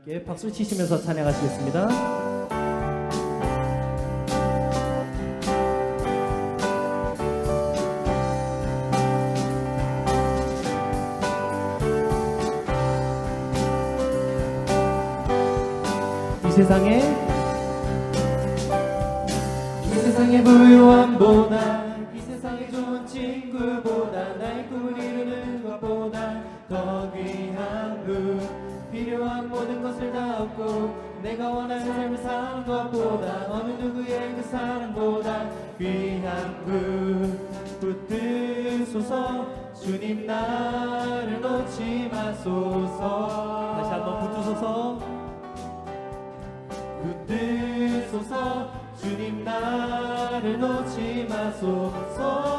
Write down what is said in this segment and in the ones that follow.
함께 박수 치시면서 찬양하시겠습니다. 이 세상의 부유함보다 이 세상의 좋은 친구보다 나의 꿈을 이루는 것보다 더 귀한 분 필요한 모든 것을 다 얻고 내가 원하는 삶을 사는 것보다 어느 누구의 그 사랑보다 귀한 분 붙드소서 주님 나를 놓지 마소서. 다시 한번 붙드소서. 붙드소서 주님 나를 놓지 마소서.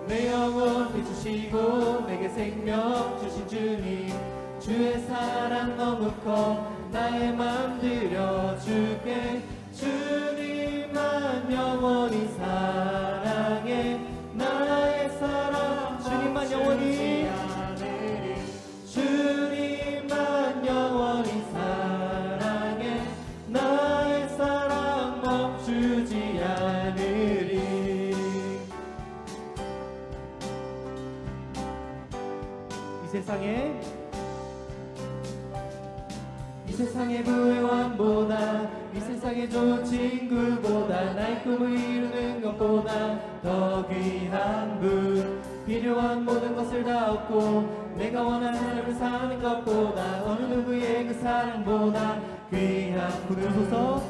내 영혼 비추시고 내게 생명 주신 주님 주의 사랑 너무 커 나의 맘 드려줄게. 주님만 영원히 사랑해 나의 사랑 주님만 영원히 주님만 영원히 사랑해 나의 사랑 멈추지 않으리. 이 세상의 부유함보다 이 세상의 좋은 친구보다 나의 꿈을 이루는 것보다 더 귀한 분 필요한 모든 것을 다 얻고 내가 원하는 삶을 사는 것보다 어느 누구의 그 사랑보다 귀한 붙드소서.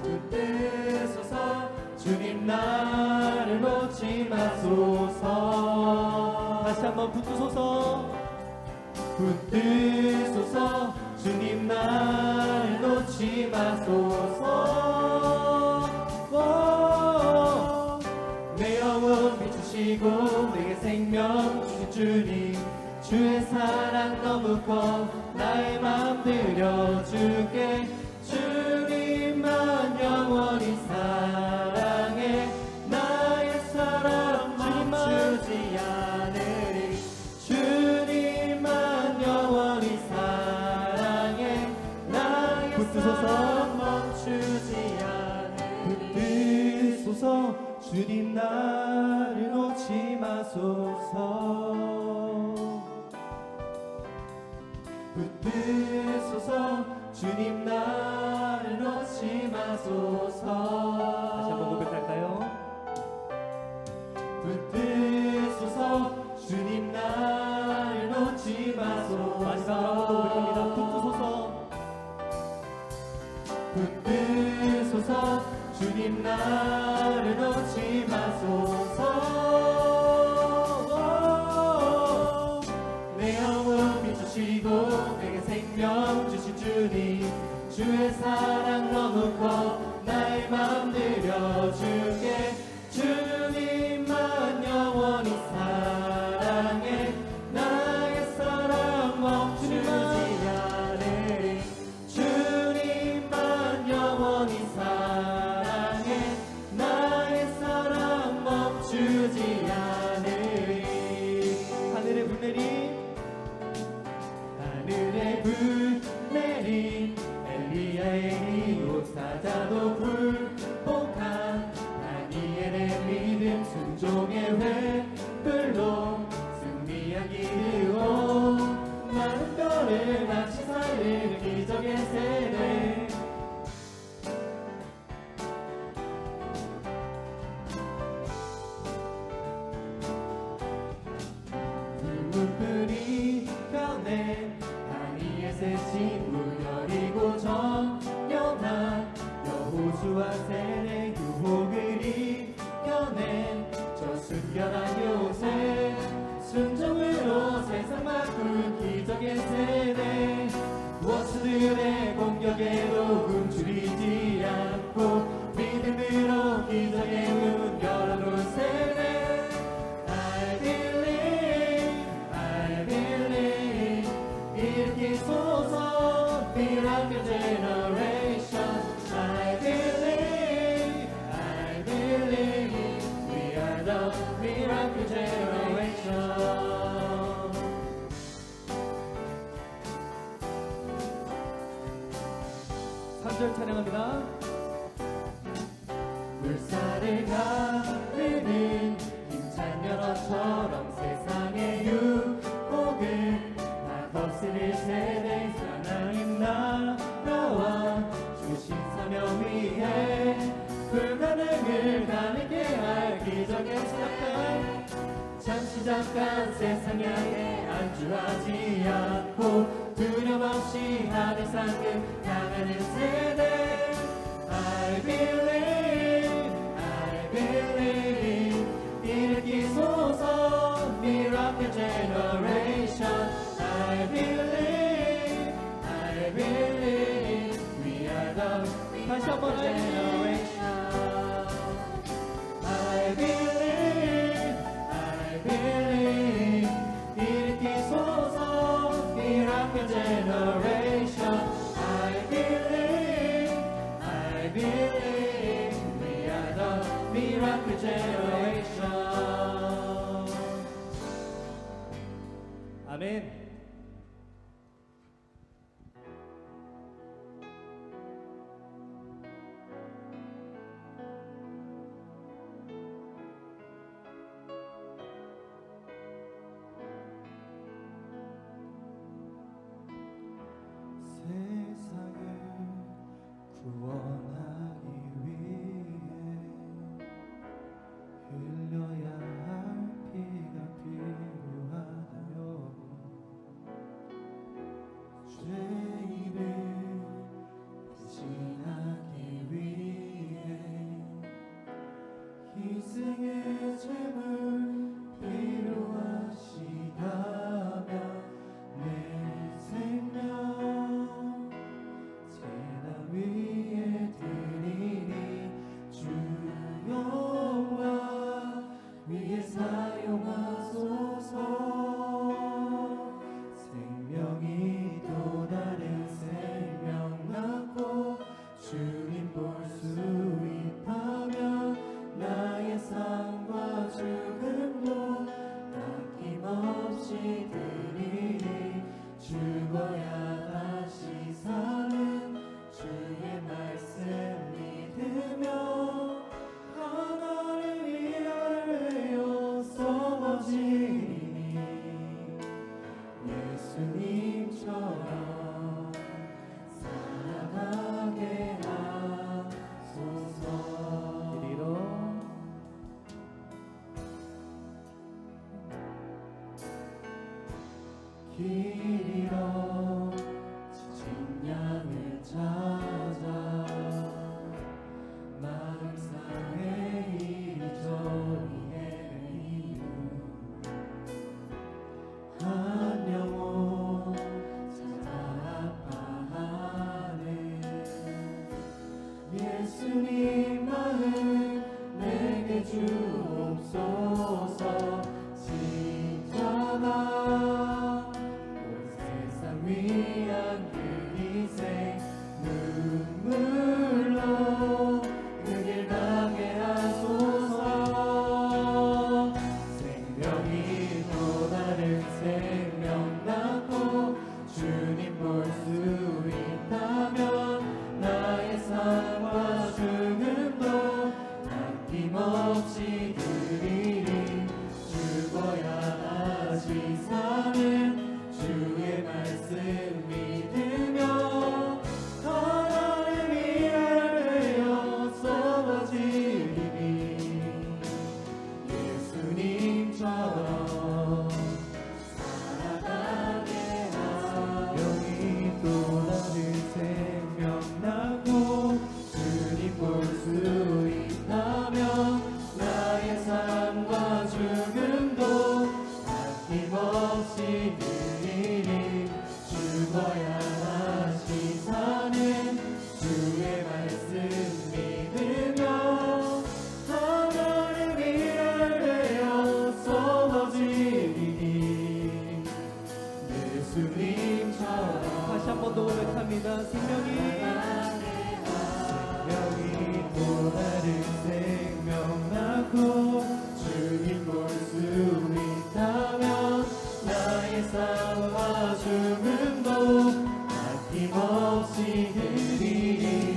붙드소서 주님 나를 놓지 마소서. 다시 한번 붙드소서. 붙드소서 주님 나를 놓지 마소서. 내 영혼 비추시고 내게 생명 주신 주님 주의 사랑 너무 커 나의 맘 드려줄게. 주님만 영원히 사랑해 나의 사랑 멈추지 않으리. 주님만 영원히 사랑해 나의 사랑 멈추지 않으리. 붙드소서 주님 나를 놓지 마소서. 붙드소서 주님 나를 놓지 마소서. 다시 한번 고백할까요? 붙드소서 주님 나를 놓지 마소서. 마지막으로 한번 고백합니다. 붙드소서 주님 나를 놓지 마소서. 내 영혼 비추시고 내게 생명 주신 주님 주의 사랑 너무 커 나의 맘 드려줄게. 주님만 영원히 사랑해 나의 사랑 멈추지 않으리. 주님만 영원히 사랑해 나의 사랑 멈추지 않으리. 하늘의 불 내린 엘리야의 이웃 사자도 불복한 다니엘의 믿음 순종의 횃불로 승리한 기드온 많은 뼈를 같이 살릴 기적의 세대. 불불이 변해 다니엘의 친구 여리고 정연한 여호수아 세례 유혹을 이겨낸 저 순결한 요셉 순종으로 세상 바꿀 기적의 세대. 원수들의 공격에도 굶주리지 않고 믿음으로 기적의 문 열어놓은 세대. I believe 일으키소서 miracle generation. I believe we are the miracle generation. 3절 찬양합니다. 물살을 가르는 힘찬 연어처럼 세상의 유혹을 다 거스릴 세대 사랑인 나라와 주신 사명 위에 불가능을 가능케 할 기적의 시작한 잠시 잠깐 세상 향해 안주하지 않고 두려움 없이 하늘 상급 향하는 세대 I believe 일으키소서 Miracle Generation I believe We are the 다시 한번 generation I believe 일으키소서 Miracle Generation I believe We are the Miracle Generation 아멘. 세상을 구원하기 위해 흘려야 할 피가 필요하다며 죄인을 대신하기 위해 희생의 제물 필요하시다면 내 생명 재단 위에 드리니 주 영광 위에 사용하소서 생명이 또 다른 생명 낳고 주님 볼 수 있다면 나의 삶과 죽음도 아낌없이 드리니 죽어야 다시 사는 주의 말씀 믿으며 하나님 위하여 넘어지니 예수님처럼 살아가게 하소서. 길 잃어 지친 양을 찾아 마음 상해 이리저리 헤매이는 한 영혼 찾아 아파하네 예수님 마음 내게 주옵소서 십자가 위한 그 희생 눈물로 그 길 가게 하소서 생명이 또 다른 생명 낳고 주님 볼 수 있다면 나의 삶과 죽음도 아낌없이 드리리 죽어야 다시 사는 주의 말씀 믿으며 하나님 위하여 넘어지니 예수님처럼 살아가게 생명이 또 다른 생명 낳고 주님 볼 수 있다면 나의 삶과 죽음도 아낌없이 죽어야 다시 사는 주의 말씀 믿으며 하나님 위하여 넘어지니 예수님처럼 다시 한 번 더 고백합니다. 생명이 또 다른 생명 낳고 주님 볼 수 있다면 나의 삶과 죽음도 아낌없이 드리리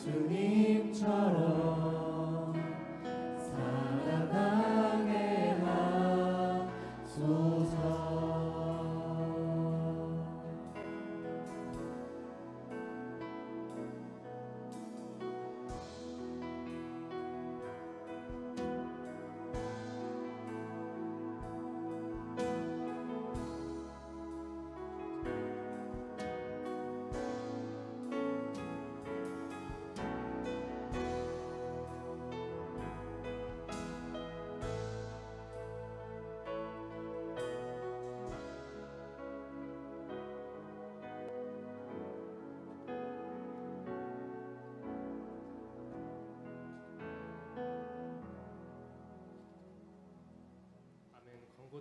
예수님처럼 살아가게 하소서.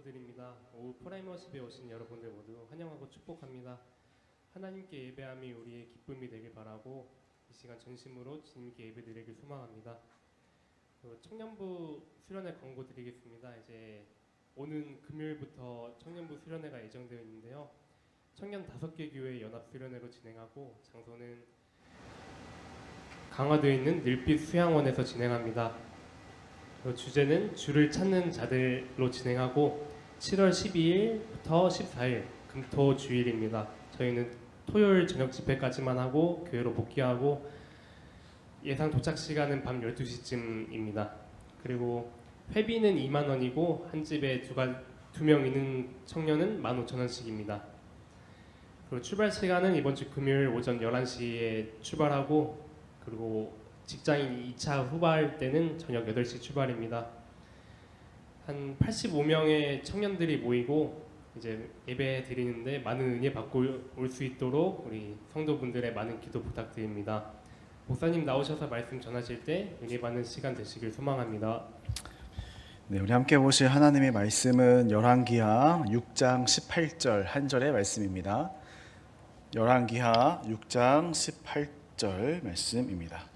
드립니다. 오후 프라이머십에 오신 여러분들 모두 환영하고 축복합니다. 하나님께 예배함이 우리의 기쁨이 되길 바라고 이 시간 전심으로 주님께 예배드리길 소망합니다. 청년부 수련회 광고 드리겠습니다. 이제 오는 금요일부터 청년부 수련회가 예정되어 있는데요. 청년 5개 교회 연합 수련회로 진행하고 장소는 강화되어 있는 늘빛 수양원에서 진행합니다. 주제는 주를 찾는 자들로 진행하고 7월 12일부터 14일 금토 주일입니다. 저희는 토요일 저녁 집회까지만 하고 교회로 복귀하고 예상 도착 시간은 밤 12시쯤입니다. 그리고 회비는 2만 원이고 한 집에 2명 있는 청년은 15,000원씩입니다. 그리고 출발 시간은 이번 주 금요일 오전 11시에 출발하고 그리고 직장인 2차 후발 때는 저녁 8시 출발입니다. 한 85명의 청년들이 모이고 이제 예배 드리는데 많은 은혜 받고 올 수 있도록 우리 성도분들의 많은 기도 부탁드립니다. 목사님 나오셔서 말씀 전하실 때 은혜 받는 시간 되시길 소망합니다. 네, 우리 함께 보실 하나님의 말씀은 열왕기하 6장 18절 한 절의 말씀입니다. 열왕기하 6장 18절 말씀입니다.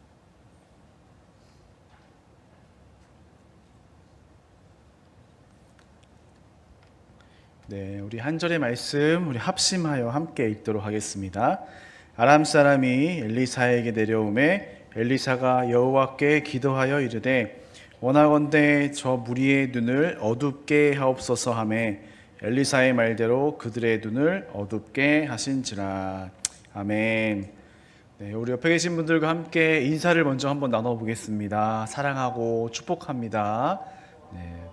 네, 우리 한 절의 말씀 우리 합심하여 함께 읽도록 하겠습니다. 아람 사람이 엘리사에게 내려오매 엘리사가 여호와께 기도하여 이르되 원하건대 저 무리의 눈을 어둡게 하옵소서 하매 엘리사의 말대로 그들의 눈을 어둡게 하신지라. 아멘. 네, 우리 옆에 계신 분들과 함께 인사를 먼저 한번 나눠보겠습니다. 사랑하고 축복합니다. 네,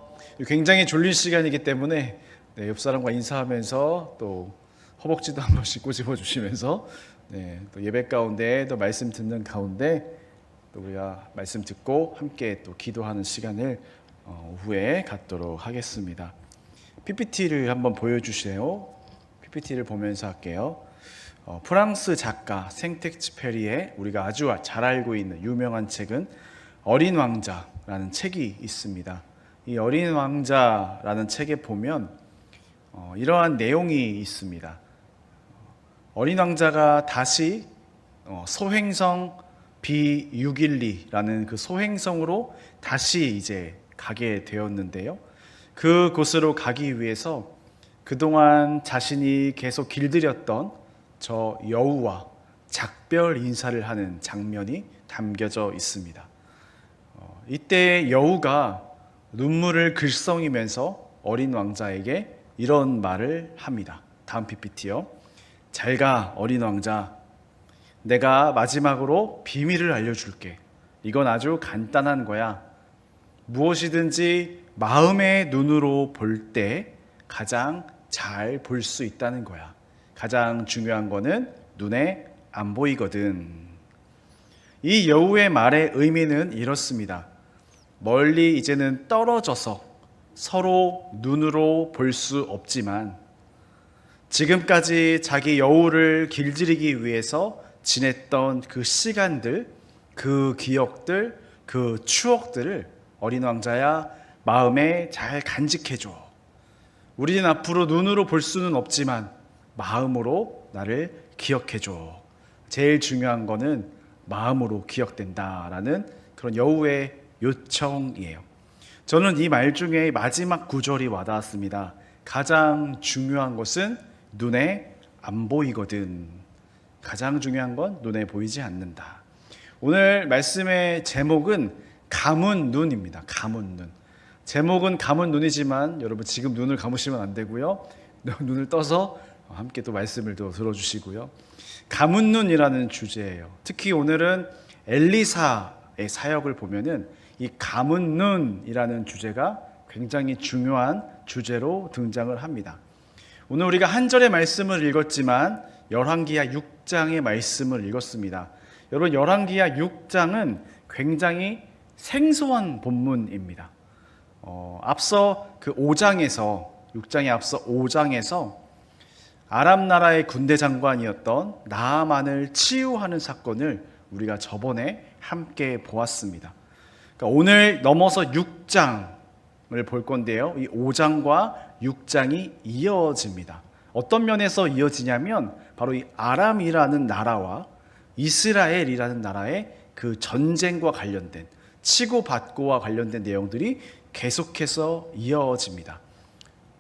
굉장히 졸린 시간이기 때문에 네, 옆 사람과 인사하면서 또 허벅지도 한 번씩 꼬집어 주시면서 네, 또 예배 가운데 또 말씀 듣는 가운데 또 우리가 말씀 듣고 함께 또 기도하는 시간을 오후에 갖도록 하겠습니다. PPT를 한번 보여주세요. PPT를 보면서 할게요. 프랑스 작가 생텍쥐페리의 우리가 아주 잘 알고 있는 유명한 책은 어린 왕자라는 책이 있습니다. 이 어린 왕자라는 책에 보면 이러한 내용이 있습니다. 어린 왕자가 다시 소행성 B612라는 그 소행성으로 다시 이제 가게 되었는데요. 그곳으로 가기 위해서 그동안 자신이 계속 길들였던 저 여우와 작별 인사를 하는 장면이 담겨져 있습니다. 이때 여우가 눈물을 글썽이면서 어린 왕자에게 이런 말을 합니다. 다음 PPT요. 잘 가 어린 왕자. 내가 마지막으로 비밀을 알려줄게. 이건 아주 간단한 거야. 무엇이든지 마음의 눈으로 볼 때 가장 잘 볼 수 있다는 거야. 가장 중요한 거는 눈에 안 보이거든. 이 여우의 말의 의미는 이렇습니다. 멀리 이제는 떨어져서 서로 눈으로 볼 수 없지만 지금까지 자기 여우를 길들이기 위해서 지냈던 그 시간들, 그 기억들, 그 추억들을 어린 왕자야 마음에 잘 간직해줘. 우리는 앞으로 눈으로 볼 수는 없지만 마음으로 나를 기억해줘. 제일 중요한 거는 마음으로 기억된다라는 그런 여우의 요청이에요. 저는 이 말 중에 마지막 구절이 와닿았습니다. 가장 중요한 것은 눈에 안 보이거든. 가장 중요한 건 눈에 보이지 않는다. 오늘 말씀의 제목은 감은 눈입니다. 감은 눈. 제목은 감은 눈이지만 여러분 지금 눈을 감으시면 안 되고요. 눈을 떠서 함께 또 말씀을 또 들어주시고요. 감은 눈이라는 주제예요. 특히 오늘은 엘리사의 사역을 보면은 이 감은 눈이라는 주제가 굉장히 중요한 주제로 등장을 합니다. 오늘 우리가 한 절의 말씀을 읽었지만 열왕기하 6장의 말씀을 읽었습니다. 여러분 열왕기하 6장은 굉장히 생소한 본문입니다. 앞서 그 5장에서 6장에 앞서 5장에서 아람 나라의 군대 장관이었던 나아만을 치유하는 사건을 우리가 저번에 함께 보았습니다. 그러니까 오늘 넘어서 6장을 볼 건데요. 이 5장과 6장이 이어집니다. 어떤 면에서 이어지냐면 바로 이 아람이라는 나라와 이스라엘이라는 나라의 그 전쟁과 관련된 치고받고와 관련된 내용들이 계속해서 이어집니다.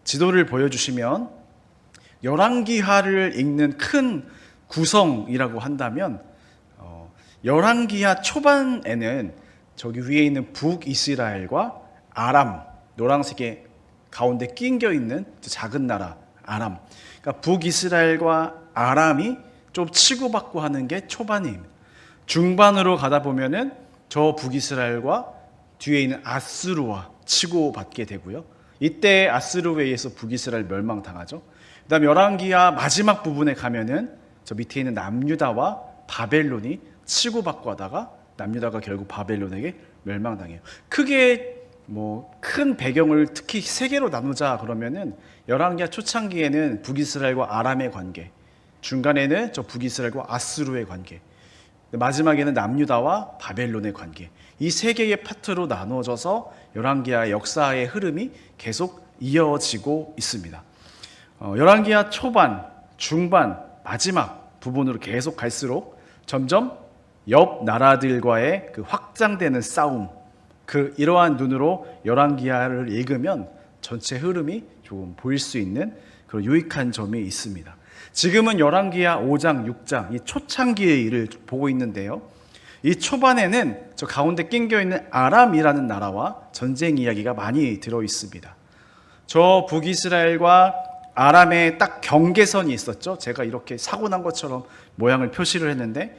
지도를 보여주시면 열왕기하를 읽는 큰 구성이라고 한다면 열왕기하 초반에는 저기 위에 있는 북이스라엘과 아람, 노란색의 가운데 끼겨 있는 작은 나라 아람, 그러니까 북이스라엘과 아람이 좀 치고받고 하는 게 초반입니다. 중반으로 가다 보면은 저 북이스라엘과 뒤에 있는 아수르와 치고받게 되고요. 이때 아수르에 의해서 북이스라엘 멸망당하죠. 그다음 열왕기하 마지막 부분에 가면은 저 밑에 있는 남유다와 바벨론이 치고받고 하다가 남유다가 결국 바벨론에게 멸망당해요. 크게 큰 배경을 특히 세 개로 나누자 그러면은 열왕기하 초창기에는 북이스라엘과 아람의 관계, 중간에는 저 북이스라엘과 아수르의 관계, 마지막에는 남유다와 바벨론의 관계, 이 세 개의 파트로 나누어져서 열왕기하의 역사의 흐름이 계속 이어지고 있습니다. 열왕기하 초반, 중반, 마지막 부분으로 계속 갈수록 점점 옆 나라들과의 그 확장되는 싸움, 이러한 눈으로 열왕기하를 읽으면 전체 흐름이 조금 보일 수 있는 그런 유익한 점이 있습니다. 지금은 열왕기하 5장, 6장 이 초창기의 일을 보고 있는데요. 이 초반에는 저 가운데 낑겨 있는 아람이라는 나라와 전쟁 이야기가 많이 들어 있습니다. 저 북이스라엘과 아람의 딱 경계선이 있었죠. 제가 이렇게 사고 난 것처럼 모양을 표시를 했는데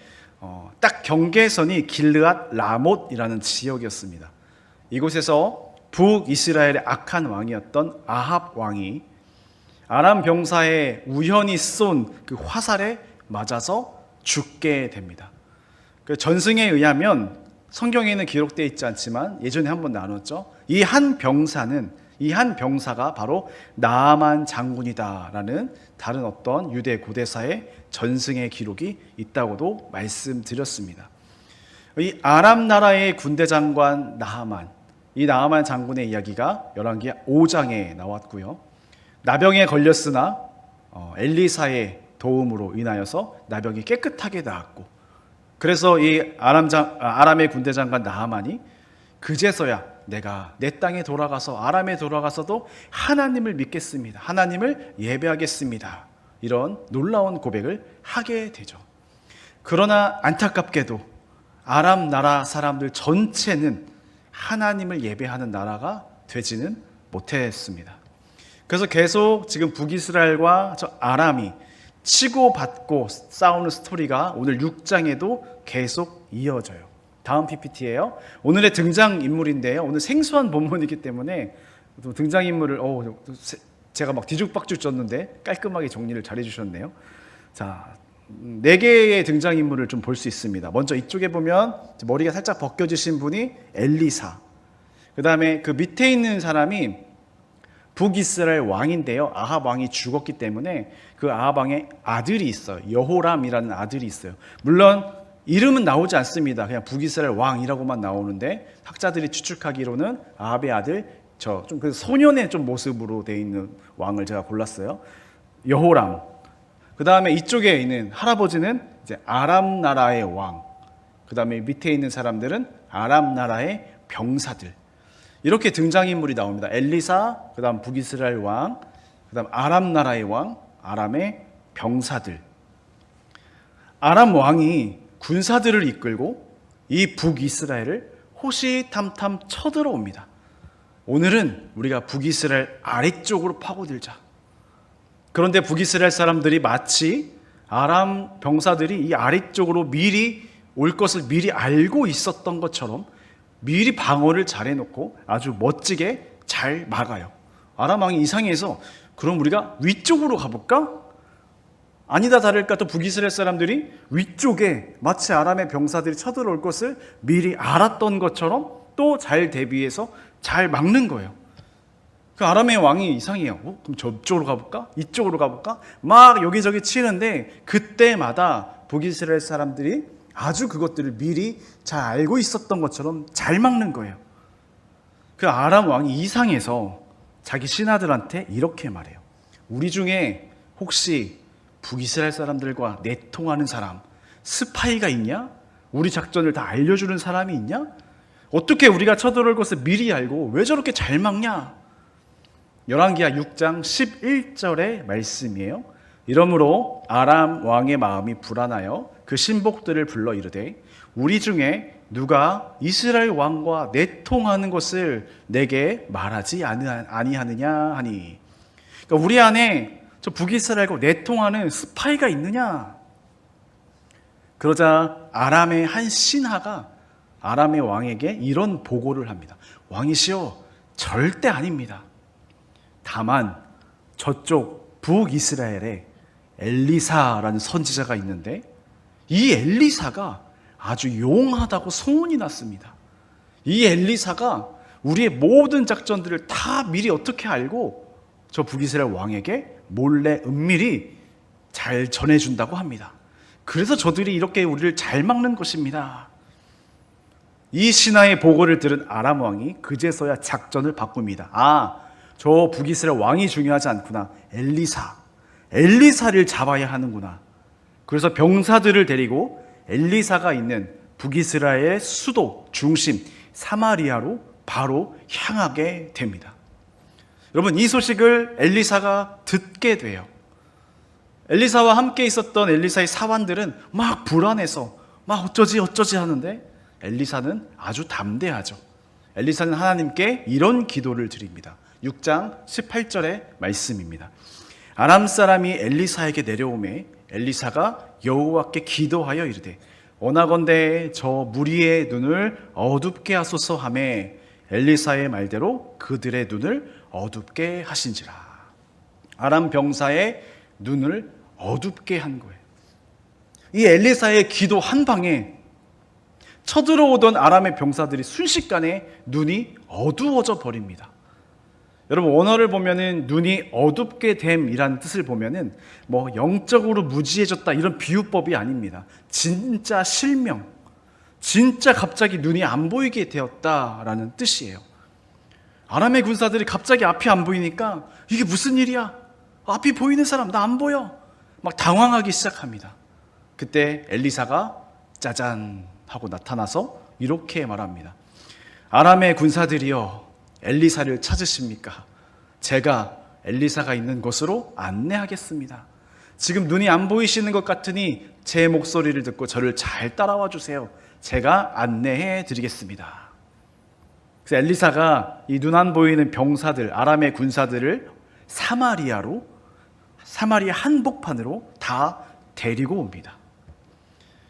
딱 경계선이 길르앗 라못이라는 지역이었습니다. 이곳에서 북이스라엘의 악한 왕이었던 아합 왕이 아람 병사의 우연히 쏜 그 화살에 맞아서 죽게 됩니다. 그 전승에 의하면 성경에는 기록되어 있지 않지만 예전에 한번 나눴죠. 이 한 병사가 바로 나아만 장군이다라는 다른 어떤 유대 고대사의 전승의 기록이 있다고도 말씀드렸습니다. 이 아람 나라의 군대 장관 나아만, 이 나아만 장군의 이야기가 열왕기하 5장에 나왔고요. 나병에 걸렸으나 엘리사의 도움으로 인하여서 나병이 깨끗하게 나았고, 그래서 이 아람의 군대 장관 나아만이 그제서야 내가 내 땅에 돌아가서 아람에 돌아가서도 하나님을 믿겠습니다. 하나님을 예배하겠습니다. 이런 놀라운 고백을 하게 되죠. 그러나 안타깝게도 아람 나라 사람들 전체는 하나님을 예배하는 나라가 되지는 못했습니다. 그래서 계속 지금 북이스라엘과 저 아람이 치고받고 싸우는 스토리가 오늘 6장에도 계속 이어져요. 다음 PPT예요. 오늘의 등장인물인데요. 오늘 생소한 본문이기 때문에 등장인물을 제가 막 뒤죽박죽 졌는데 깔끔하게 정리를 잘 해주셨네요. 자, 4개의 등장인물을 좀 볼 수 있습니다. 먼저 이쪽에 보면 머리가 살짝 벗겨지신 분이 엘리사, 그 다음에 그 밑에 있는 사람이 북이스라엘 왕인데요. 아합 왕이 죽었기 때문에 그 아합 왕의 아들이 있어요. 여호람이라는 아들이 있어요. 물론 이름은 나오지 않습니다. 그냥 북이스라엘 왕이라고만 나오는데 학자들이 추측하기로는 아합의 아들, 그 소년의 좀 모습으로 되어 있는 왕을 제가 골랐어요. 여호람. 그 다음에 이쪽에 있는 할아버지는 이제 아람 나라의 왕. 그 다음에 밑에 있는 사람들은 아람 나라의 병사들. 이렇게 등장인물이 나옵니다. 엘리사, 그 다음 북이스라엘 왕, 그 다음 아람 나라의 왕, 아람의 병사들. 아람 왕이 군사들을 이끌고 이 북이스라엘을 호시탐탐 쳐들어옵니다. 오늘은 우리가 북이스라엘 아래쪽으로 파고들자. 그런데 북이스라엘 사람들이 마치 아람 병사들이 이 아래쪽으로 미리 올 것을 미리 알고 있었던 것처럼 미리 방어를 잘해놓고 아주 멋지게 잘 막아요. 아람 왕이 이상해서 그럼 우리가 위쪽으로 가볼까? 아니다 다를까 또 북이스라엘 사람들이 위쪽에 마치 아람의 병사들이 쳐들어올 것을 미리 알았던 것처럼 또 잘 대비해서 잘 막는 거예요. 그 아람의 왕이 이상해요. 그럼 저쪽으로 가볼까? 이쪽으로 가볼까? 막 여기저기 치는데 그때마다 북이스라엘 사람들이 아주 그것들을 미리 잘 알고 있었던 것처럼 잘 막는 거예요. 그 아람 왕이 이상해서 자기 신하들한테 이렇게 말해요. 우리 중에 혹시 북이스라엘 사람들과 내통하는 사람, 스파이가 있냐? 우리 작전을 다 알려주는 사람이 있냐? 어떻게 우리가 쳐들어올 것을 미리 알고 왜 저렇게 잘 막냐? 열왕기하 6장 11절의 말씀이에요. 이러므로 아람 왕의 마음이 불안하여 그 신복들을 불러 이르되 우리 중에 누가 이스라엘 왕과 내통하는 것을 내게 말하지 아니하느냐 하니. 그러니까 우리 안에 저 북이스라엘과 내통하는 스파이가 있느냐? 그러자 아람의 한 신하가 아람의 왕에게 이런 보고를 합니다. 왕이시여, 절대 아닙니다. 다만 저쪽 북이스라엘에 엘리사라는 선지자가 있는데 이 엘리사가 아주 용하다고 소문이 났습니다. 이 엘리사가 우리의 모든 작전들을 다 미리 어떻게 알고 저 북이스라엘 왕에게 몰래 은밀히 잘 전해준다고 합니다. 그래서 저들이 이렇게 우리를 잘 막는 것입니다. 이 신하의 보고를 들은 아람 왕이 그제서야 작전을 바꿉니다. 저 북이스라엘 왕이 중요하지 않구나. 엘리사를 잡아야 하는구나. 그래서 병사들을 데리고 엘리사가 있는 북이스라엘의 수도 중심 사마리아로 바로 향하게 됩니다. 여러분, 이 소식을 엘리사가 듣게 돼요. 엘리사와 함께 있었던 엘리사의 사환들은 막 불안해서 막 어쩌지 하는데 엘리사는 아주 담대하죠. 엘리사는 하나님께 이런 기도를 드립니다. 6장 18절의 말씀입니다. 아람 사람이 엘리사에게 내려오매 엘리사가 여호와께 기도하여 이르되 원하건대 저 무리의 눈을 어둡게 하소서 하매 엘리사의 말대로 그들의 눈을 어둡게 하신지라. 아람 병사의 눈을 어둡게 한 거예요. 이 엘리사의 기도 한 방에 쳐들어오던 아람의 병사들이 순식간에 눈이 어두워져 버립니다. 여러분, 원어를 보면은 눈이 어둡게 됨이라는 뜻을 보면은 뭐 영적으로 무지해졌다 이런 비유법이 아닙니다. 진짜 실명, 진짜 갑자기 눈이 안 보이게 되었다라는 뜻이에요. 아람의 군사들이 갑자기 앞이 안 보이니까 이게 무슨 일이야? 앞이 보이는 사람 나 안 보여. 막 당황하기 시작합니다. 그때 엘리사가 짜잔 하고 나타나서 이렇게 말합니다. 아람의 군사들이여, 엘리사를 찾으십니까? 제가 엘리사가 있는 곳으로 안내하겠습니다. 지금 눈이 안 보이시는 것 같으니 제 목소리를 듣고 저를 잘 따라와 주세요. 제가 안내해 드리겠습니다. 그래서 엘리사가 이 눈 안 보이는 병사들, 아람의 군사들을 사마리아 한복판으로 다 데리고 옵니다.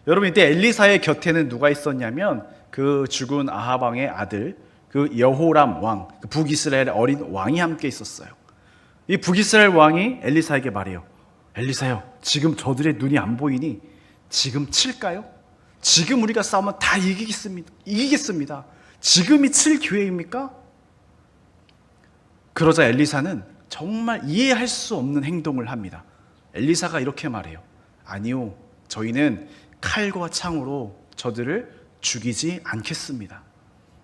여러분, 이때 엘리사의 곁에는 누가 있었냐면 그 죽은 아합 왕의 아들 그 여호람 왕, 그 북이스라엘의 어린 왕이 함께 있었어요. 이 북이스라엘 왕이 엘리사에게 말해요. 엘리사요, 지금 저들의 눈이 안 보이니 지금 칠까요? 지금 우리가 싸우면 다 이기겠습니다. 지금이 칠 기회입니까? 그러자 엘리사는 정말 이해할 수 없는 행동을 합니다. 엘리사가 이렇게 말해요. 아니요, 저희는 칼과 창으로 저들을 죽이지 않겠습니다.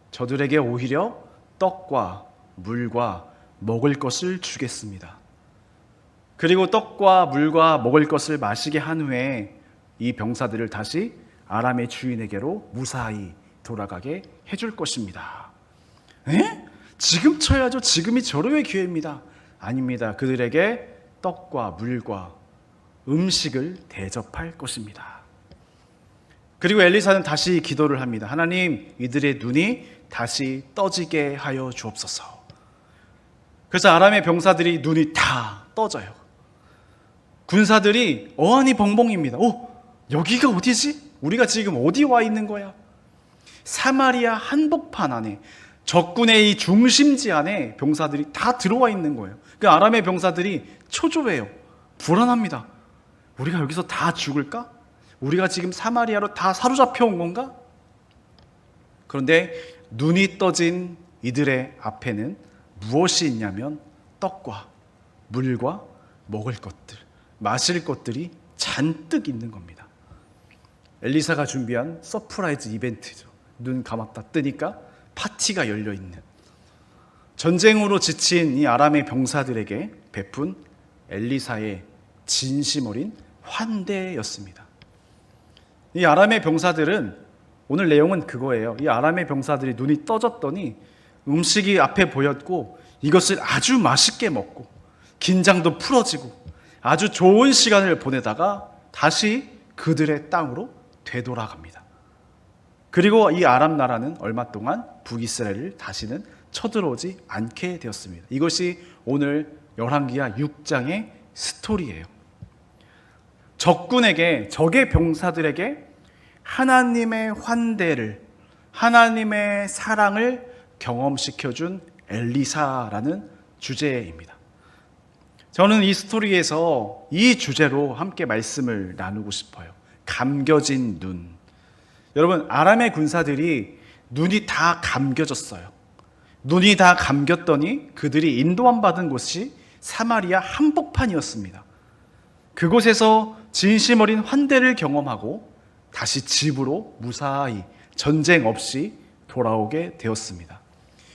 저들에게 오히려 떡과 물과 먹을 것을 주겠습니다. 그리고 떡과 물과 먹을 것을 마시게 한 후에 이 병사들을 다시 아람의 주인에게로 무사히 돌아가게 해줄 것입니다. 지금 쳐야죠. 지금이 절호의 기회입니다. 아닙니다. 그들에게 떡과 물과 음식을 대접할 것입니다. 그리고 엘리사는 다시 기도를 합니다. 하나님, 이들의 눈이 다시 떠지게 하여 주옵소서. 그래서 아람의 병사들이 눈이 다 떠져요. 군사들이 어안이 벙벙입니다. 여기가 어디지? 우리가 지금 어디 와 있는 거야? 사마리아 한복판 안에, 적군의 이 중심지 안에 병사들이 다 들어와 있는 거예요. 그 아람의 병사들이 초조해요. 불안합니다. 우리가 여기서 다 죽을까? 우리가 지금 사마리아로 다 사로잡혀 온 건가? 그런데 눈이 떠진 이들의 앞에는 무엇이 있냐면 떡과 물과 먹을 것들, 마실 것들이 잔뜩 있는 겁니다. 엘리사가 준비한 서프라이즈 이벤트죠. 눈 감았다 뜨니까 파티가 열려있는, 전쟁으로 지친 이 아람의 병사들에게 베푼 엘리사의 진심 어린 환대였습니다. 이 아람의 병사들은, 오늘 내용은 그거예요. 이 아람의 병사들이 눈이 떠졌더니 음식이 앞에 보였고 이것을 아주 맛있게 먹고 긴장도 풀어지고 아주 좋은 시간을 보내다가 다시 그들의 땅으로 되돌아갑니다. 그리고 이 아람 나라는 얼마 동안 북이스라엘을 다시는 쳐들어오지 않게 되었습니다. 이것이 오늘 열왕기하 6장의 스토리예요. 적군에게, 적의 병사들에게 하나님의 환대를, 하나님의 사랑을 경험시켜준 엘리사라는 주제입니다. 저는 이 스토리에서 이 주제로 함께 말씀을 나누고 싶어요. 감겨진 눈. 여러분, 아람의 군사들이 눈이 다 감겨졌어요. 눈이 다 감겼더니 그들이 인도함 받은 곳이 사마리아 한복판이었습니다. 그곳에서 진심 어린 환대를 경험하고 다시 집으로 무사히 전쟁 없이 돌아오게 되었습니다.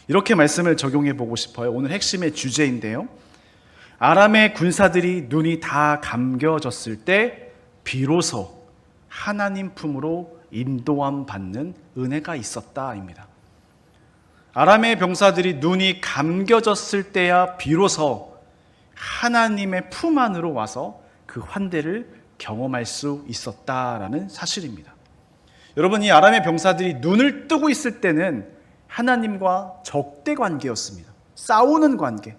이렇게 말씀을 적용해 보고 싶어요. 오늘 핵심의 주제인데요. 아람의 군사들이 눈이 다 감겨졌을 때 비로소 하나님 품으로 인도함 받는 은혜가 있었다입니다. 아람의 병사들이 눈이 감겨졌을 때야 비로소 하나님의 품 안으로 와서 그 환대를 경험할 수 있었다라는 사실입니다. 여러분, 이 아람의 병사들이 눈을 뜨고 있을 때는 하나님과 적대 관계였습니다. 싸우는 관계.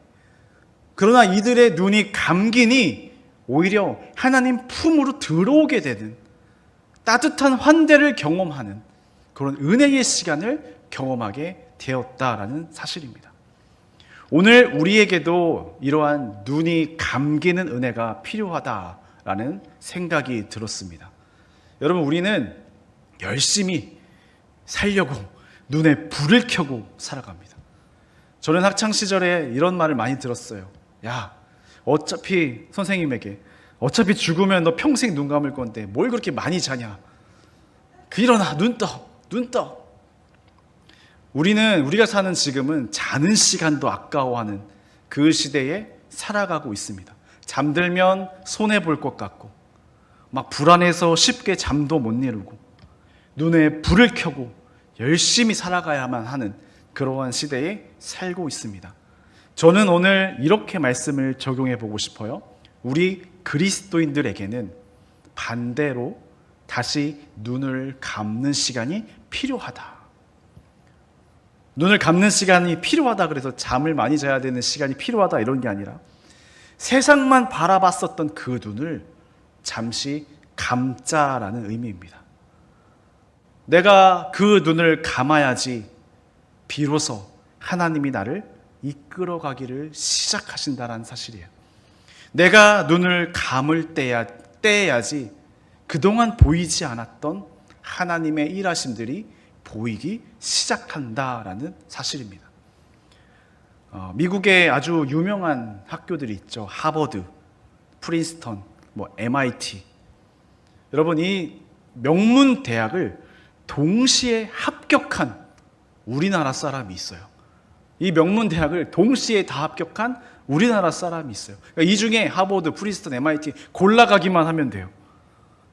그러나 이들의 눈이 감기니 오히려 하나님 품으로 들어오게 되는, 따뜻한 환대를 경험하는 그런 은혜의 시간을 경험하게 되었다라는 사실입니다. 오늘 우리에게도 이러한 눈이 감기는 은혜가 필요하다라는 생각이 들었습니다. 여러분, 우리는 열심히 살려고 눈에 불을 켜고 살아갑니다. 저는 학창시절에 이런 말을 많이 들었어요. 야, 어차피 선생님에게 어차피 죽으면 너 평생 눈 감을 건데 뭘 그렇게 많이 자냐. 일어나, 눈 떠. 우리가 사는 지금은 자는 시간도 아까워하는 그 시대에 살아가고 있습니다. 잠들면 손해볼 것 같고 막 불안해서 쉽게 잠도 못 이루고 눈에 불을 켜고 열심히 살아가야만 하는 그러한 시대에 살고 있습니다. 저는 오늘 이렇게 말씀을 적용해 보고 싶어요. 우리 그리스도인들에게는 반대로 다시 눈을 감는 시간이 필요하다. 눈을 감는 시간이 필요하다 그래서 잠을 많이 자야 되는 시간이 필요하다 이런 게 아니라 세상만 바라봤었던 그 눈을 잠시 감자라는 의미입니다. 내가 그 눈을 감아야지 비로소 하나님이 나를 이끌어가기를 시작하신다는 사실이에요. 내가 눈을 감을 떼야지 그동안 보이지 않았던 하나님의 일하심들이 보이기 시작한다라는 사실입니다. 미국에 아주 유명한 학교들이 있죠. 하버드, 프린스턴, MIT. 여러분, 이 명문 대학을 동시에 합격한 우리나라 사람이 있어요. 이 명문 대학을 동시에 다 합격한 우리나라 사람이 있어요. 그러니까 이 중에 하버드, 프린스턴, MIT 골라가기만 하면 돼요.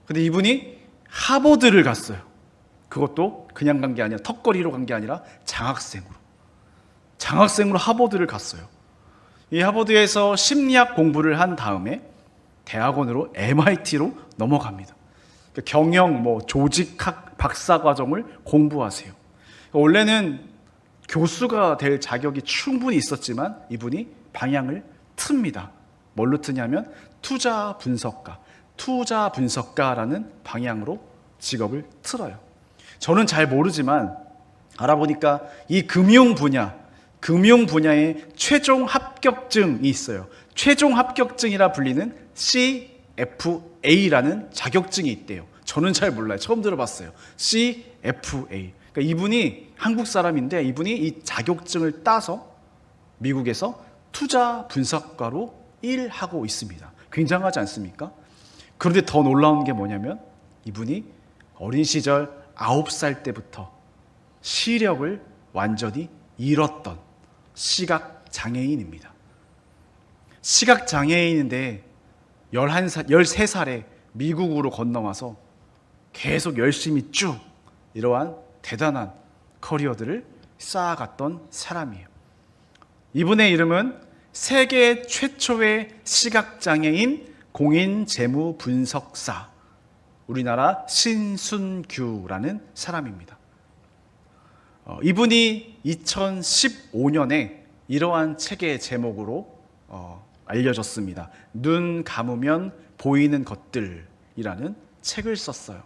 근데 이분이 하버드를 갔어요. 그것도 그냥 간 게 아니라, 턱걸이로 간 게 아니라 장학생으로 하버드를 갔어요. 이 하버드에서 심리학 공부를 한 다음에 대학원으로 MIT로 넘어갑니다. 경영, 조직학 박사 과정을 공부하세요. 원래는 교수가 될 자격이 충분히 있었지만 이분이 방향을 틉니다. 뭘로 트냐면 투자 분석가라는 방향으로 직업을 틀어요. 저는 잘 모르지만 알아보니까 이 금융 분야에 최종 합격증이 있어요. 최종 합격증이라 불리는 CFA라는 자격증이 있대요. 저는 잘 몰라요. 처음 들어봤어요. CFA. 그러니까 이분이 한국 사람인데 이분이 이 자격증을 따서 미국에서 투자 분석가로 일하고 있습니다. 굉장하지 않습니까? 그런데 더 놀라운 게 뭐냐면 이분이 어린 시절 9살 때부터 시력을 완전히 잃었던 시각장애인입니다. 시각장애인인데 13살에 미국으로 건너와서 계속 열심히 쭉 이러한 대단한 커리어들을 쌓아갔던 사람이에요. 이분의 이름은 세계 최초의 시각장애인 공인재무분석사, 우리나라 신순규라는 사람입니다. 이분이 2015년에 이러한 책의 제목으로 알려졌습니다. 눈 감으면 보이는 것들이라는 책을 썼어요.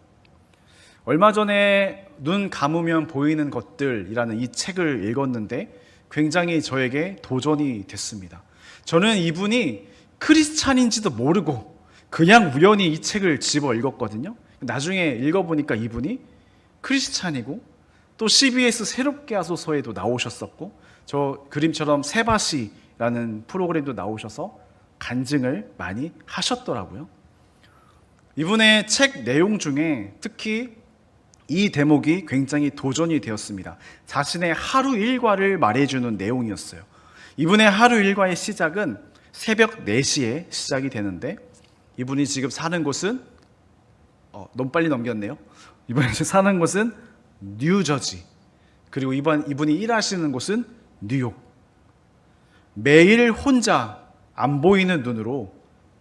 얼마 전에 눈 감으면 보이는 것들이라는 이 책을 읽었는데 굉장히 저에게 도전이 됐습니다. 저는 이분이 크리스찬인지도 모르고 그냥 우연히 이 책을 집어 읽었거든요. 나중에 읽어보니까 이분이 크리스찬이고 또 CBS 새롭게 하소서에도 나오셨었고 저 그림처럼 세바시라는 프로그램도 나오셔서 간증을 많이 하셨더라고요. 이분의 책 내용 중에 특히 이 대목이 굉장히 도전이 되었습니다. 자신의 하루 일과를 말해주는 내용이었어요. 이분의 하루 일과의 시작은 새벽 4시에 시작이 되는데 이분이 지금 사는 곳은 너무 빨리 넘겼네요. 이분이 사는 곳은 뉴저지, 그리고 이분이 일하시는 곳은 뉴욕. 매일 혼자 안 보이는 눈으로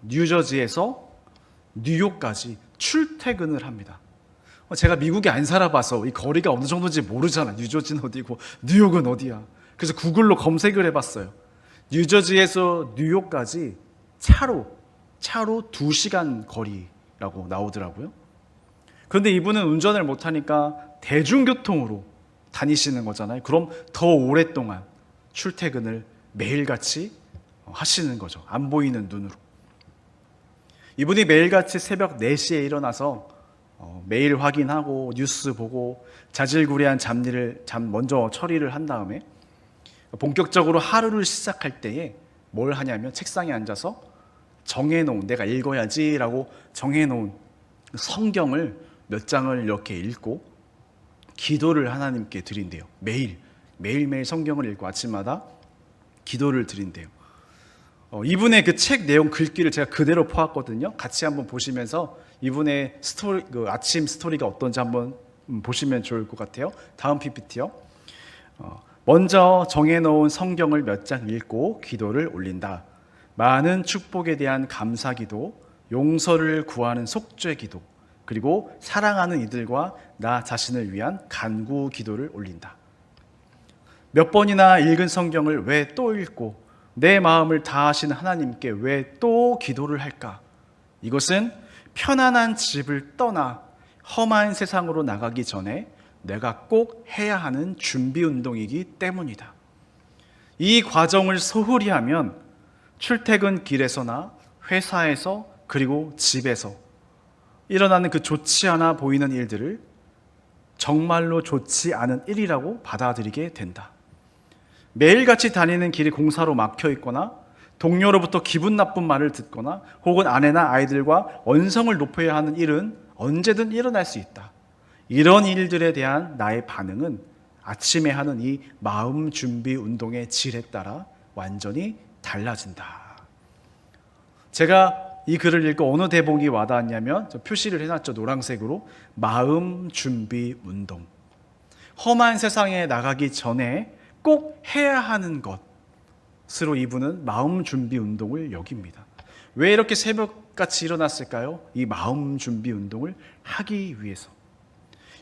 뉴저지에서 뉴욕까지 출퇴근을 합니다. 제가 미국에 안 살아봐서 이 거리가 어느 정도인지 모르잖아. 뉴저지는 어디고 뉴욕은 어디야. 그래서 구글로 검색을 해봤어요. 뉴저지에서 뉴욕까지 차로 2시간 거리라고 나오더라고요. 그런데 이분은 운전을 못하니까 대중교통으로 다니시는 거잖아요. 그럼 더 오랫동안 출퇴근을 매일같이 하시는 거죠. 안 보이는 눈으로. 이분이 매일같이 새벽 4시에 일어나서 메일 확인하고 뉴스 보고 자질구레한 잠 먼저 처리를 한 다음에 본격적으로 하루를 시작할 때에 뭘 하냐면 책상에 앉아서 정해놓은, 내가 읽어야지라고 정해놓은 성경을 몇 장을 이렇게 읽고 기도를 하나님께 드린대요. 매일매일 성경을 읽고 아침마다 기도를 드린대요. 이분의 그 책 내용 글귀를 제가 그대로 퍼왔거든요. 같이 한번 보시면서 이분의 스토리, 그 아침 스토리가 어떤지 한번 보시면 좋을 것 같아요. 다음 PPT요. 먼저 정해놓은 성경을 몇 장 읽고 기도를 올린다. 많은 축복에 대한 감사기도, 용서를 구하는 속죄기도, 그리고 사랑하는 이들과 나 자신을 위한 간구 기도를 올린다. 몇 번이나 읽은 성경을 왜 또 읽고 내 마음을 다하신 하나님께 왜 또 기도를 할까? 이것은 편안한 집을 떠나 험한 세상으로 나가기 전에 내가 꼭 해야 하는 준비 운동이기 때문이다. 이 과정을 소홀히 하면 출퇴근 길에서나 회사에서 그리고 집에서 일어나는 그 좋지 않아 보이는 일들을 정말로 좋지 않은 일이라고 받아들이게 된다. 매일같이 다니는 길이 공사로 막혀 있거나 동료로부터 기분 나쁜 말을 듣거나 혹은 아내나 아이들과 언성을 높여야 하는 일은 언제든 일어날 수 있다. 이런 일들에 대한 나의 반응은 아침에 하는 이 마음 준비 운동의 질에 따라 완전히 달라진다. 제가 이 글을 읽고 어느 대목이 와닿았냐면 저 표시를 해놨죠. 노란색으로. 마음 준비 운동. 험한 세상에 나가기 전에 꼭 해야 하는 것으로 이분은 마음 준비 운동을 여깁니다. 왜 이렇게 새벽 같이 일어났을까요? 이 마음 준비 운동을 하기 위해서.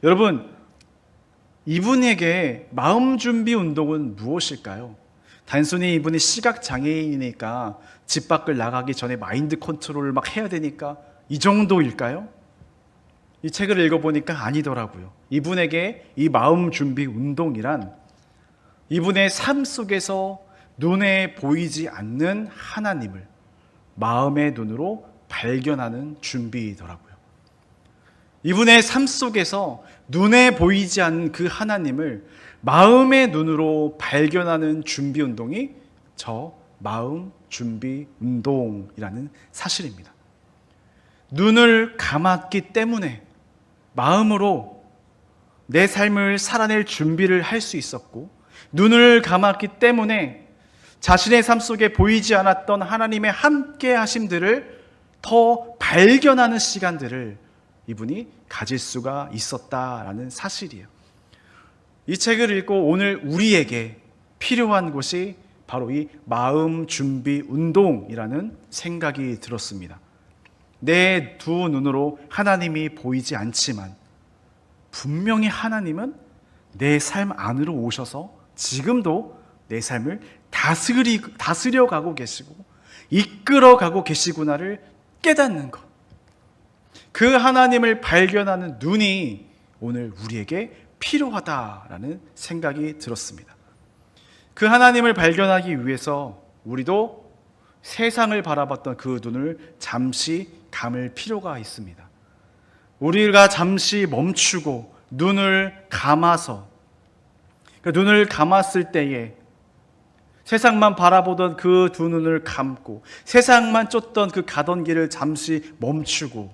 여러분, 이분에게 마음 준비 운동은 무엇일까요? 단순히 이분이 시각 장애인이니까 집 밖을 나가기 전에 마인드 컨트롤을 막 해야 되니까 이 정도일까요? 이 책을 읽어보니까 아니더라고요. 이분에게 이 마음 준비 운동이란 이분의 삶 속에서 눈에 보이지 않는 하나님을 마음의 눈으로 발견하는 준비더라고요. 이분의 삶 속에서 눈에 보이지 않는 그 하나님을 마음의 눈으로 발견하는 준비 운동이 저 마음 준비 운동이라는 사실입니다. 눈을 감았기 때문에 마음으로 내 삶을 살아낼 준비를 할 수 있었고, 눈을 감았기 때문에 자신의 삶 속에 보이지 않았던 하나님의 함께 하심들을 더 발견하는 시간들을 이분이 가질 수가 있었다라는 사실이에요. 이 책을 읽고 오늘 우리에게 필요한 것이 바로 이 마음 준비 운동이라는 생각이 들었습니다. 내 두 눈으로 하나님이 보이지 않지만 분명히 하나님은 내 삶 안으로 오셔서 지금도 내 삶을 다스려가고 계시고 이끌어가고 계시구나를 깨닫는 것. 그 하나님을 발견하는 눈이 오늘 우리에게 필요하다라는 생각이 들었습니다. 그 하나님을 발견하기 위해서 우리도 세상을 바라봤던 그 눈을 잠시 감을 필요가 있습니다. 우리가 잠시 멈추고 눈을 감아서, 눈을 감았을 때에 세상만 바라보던 그 두 눈을 감고 세상만 쫓던 그 가던 길을 잠시 멈추고,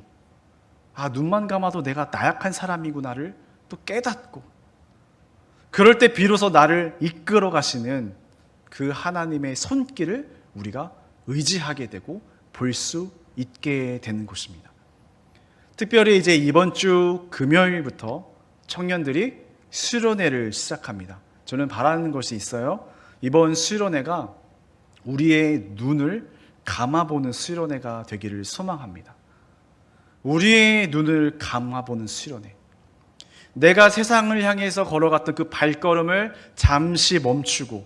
눈만 감아도 내가 나약한 사람이구나를 또 깨닫고, 그럴 때 비로소 나를 이끌어 가시는 그 하나님의 손길을 우리가 의지하게 되고 볼 수 있게 되는 것입니다. 특별히 이제 이번 주 금요일부터 청년들이 수련회를 시작합니다. 저는 바라는 것이 있어요. 이번 수련회가 우리의 눈을 감아보는 수련회가 되기를 소망합니다. 우리의 눈을 감아보는 수련회. 내가 세상을 향해서 걸어갔던 그 발걸음을 잠시 멈추고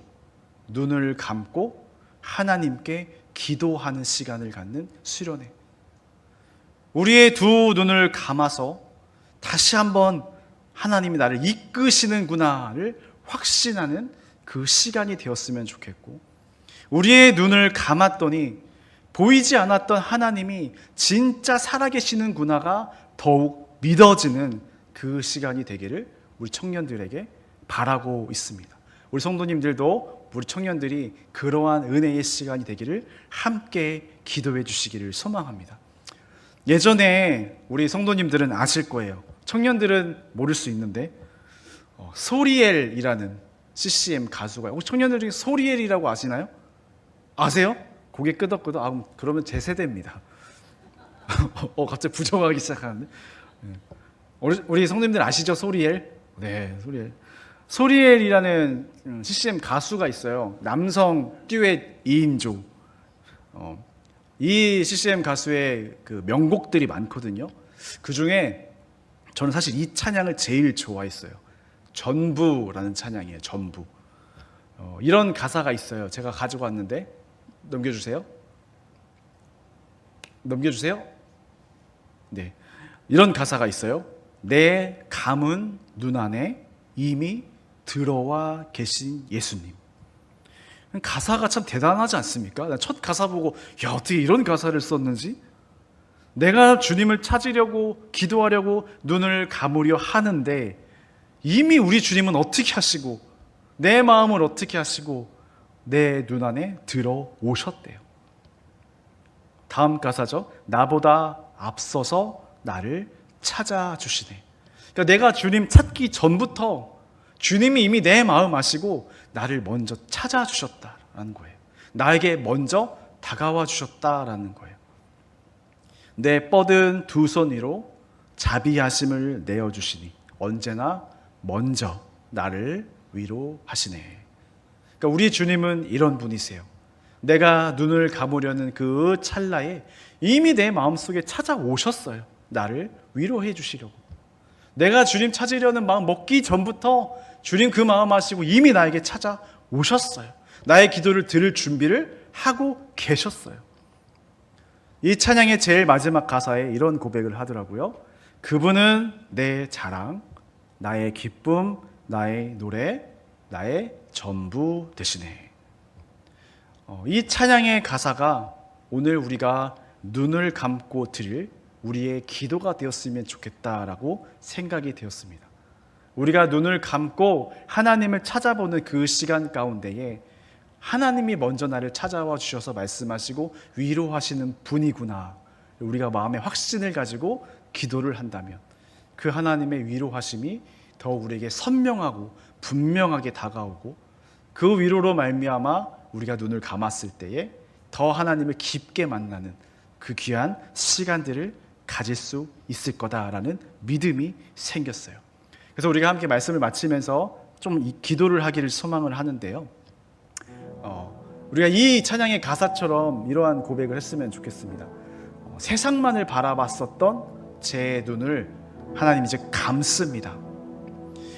눈을 감고 하나님께 기도하는 시간을 갖는 수련회. 우리의 두 눈을 감아서 다시 한번 하나님이 나를 이끄시는구나를 확신하는 그 시간이 되었으면 좋겠고, 우리의 눈을 감았더니 보이지 않았던 하나님이 진짜 살아계시는구나가 더욱 믿어지는 그 시간이 되기를 우리 청년들에게 바라고 있습니다. 우리 성도님들도 우리 청년들이 그러한 은혜의 시간이 되기를 함께 기도해 주시기를 소망합니다. 예전에 우리 성도님들은 아실 거예요. 청년들은 모를 수 있는데 소리엘이라는 CCM 가수가, 혹시 청년들 중에 소리엘이라고 아시나요? 아세요? 고개 끄덕끄덕. 그러면 제 세대입니다. 갑자기 부정하기 시작하는데. 우리 성도님들 아시죠? 소리엘? 네, 소리엘. 소리엘이라는 CCM 가수가 있어요. 남성 듀엣 2인조. 이 CCM 가수의 그 명곡들이 많거든요. 그 중에 저는 사실 이 찬양을 제일 좋아했어요. 전부라는 찬양이에요. 전부. 이런 가사가 있어요. 제가 가지고 왔는데 넘겨주세요. 네, 이런 가사가 있어요. 내 감은 눈 안에 이미 들어와 계신 예수님. 가사가 참 대단하지 않습니까? 난 첫 가사 보고 어떻게 이런 가사를 썼는지, 내가 주님을 찾으려고 기도하려고 눈을 감으려 하는데 이미 우리 주님은 어떻게 하시고 내 마음을 어떻게 하시고 내 눈 안에 들어오셨대요. 다음 가사죠. 나보다 앞서서 나를 찾아주시네. 그러니까 내가 주님 찾기 전부터 주님이 이미 내 마음 아시고 나를 먼저 찾아주셨다라는 거예요. 나에게 먼저 다가와 주셨다라는 거예요. 내 뻗은 두 손 위로 자비하심을 내어주시니 언제나 먼저 나를 위로하시네. 그러니까 우리 주님은 이런 분이세요. 내가 눈을 감으려는 그 찰나에 이미 내 마음속에 찾아오셨어요. 나를 위로해 주시려고. 내가 주님 찾으려는 마음 먹기 전부터 주님 그 마음 아시고 이미 나에게 찾아오셨어요. 나의 기도를 들을 준비를 하고 계셨어요. 이 찬양의 제일 마지막 가사에 이런 고백을 하더라고요. 그분은 내 자랑, 나의 기쁨, 나의 노래, 나의 전부 되시네. 이 찬양의 가사가 오늘 우리가 눈을 감고 드릴 우리의 기도가 되었으면 좋겠다라고 생각이 되었습니다. 우리가 눈을 감고 하나님을 찾아보는 그 시간 가운데에 하나님이 먼저 나를 찾아와 주셔서 말씀하시고 위로하시는 분이구나, 우리가 마음의 확신을 가지고 기도를 한다면 그 하나님의 위로하심이 더 우리에게 선명하고 분명하게 다가오고, 그 위로로 말미암아 우리가 눈을 감았을 때에 더 하나님을 깊게 만나는 그 귀한 시간들을 가질 수 있을 거다라는 믿음이 생겼어요. 그래서 우리가 함께 말씀을 마치면서 좀 기도를 하기를 소망을 하는데요. 우리가 이 찬양의 가사처럼 이러한 고백을 했으면 좋겠습니다. 세상만을 바라봤었던 제 눈을 하나님 이제 감습니다.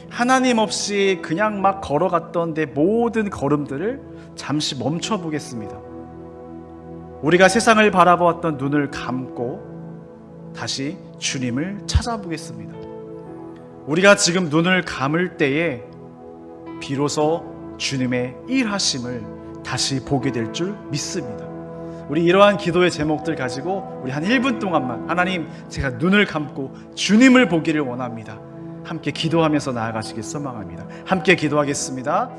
하나님 없이 그냥 막 걸어갔던 내 모든 걸음들을 잠시 멈춰 보겠습니다. 우리가 세상을 바라보았던 눈을 감고 다시 주님을 찾아보겠습니다. 우리가 지금 눈을 감을 때에 비로소 주님의 일하심을 다시 보게 될 줄 믿습니다. 우리 이러한 기도의 제목들 가지고 우리 한 1분 동안만, 하나님 제가 눈을 감고 주님을 보기를 원합니다, 함께 기도하면서 나아가시길 소망합니다. 함께 기도하겠습니다.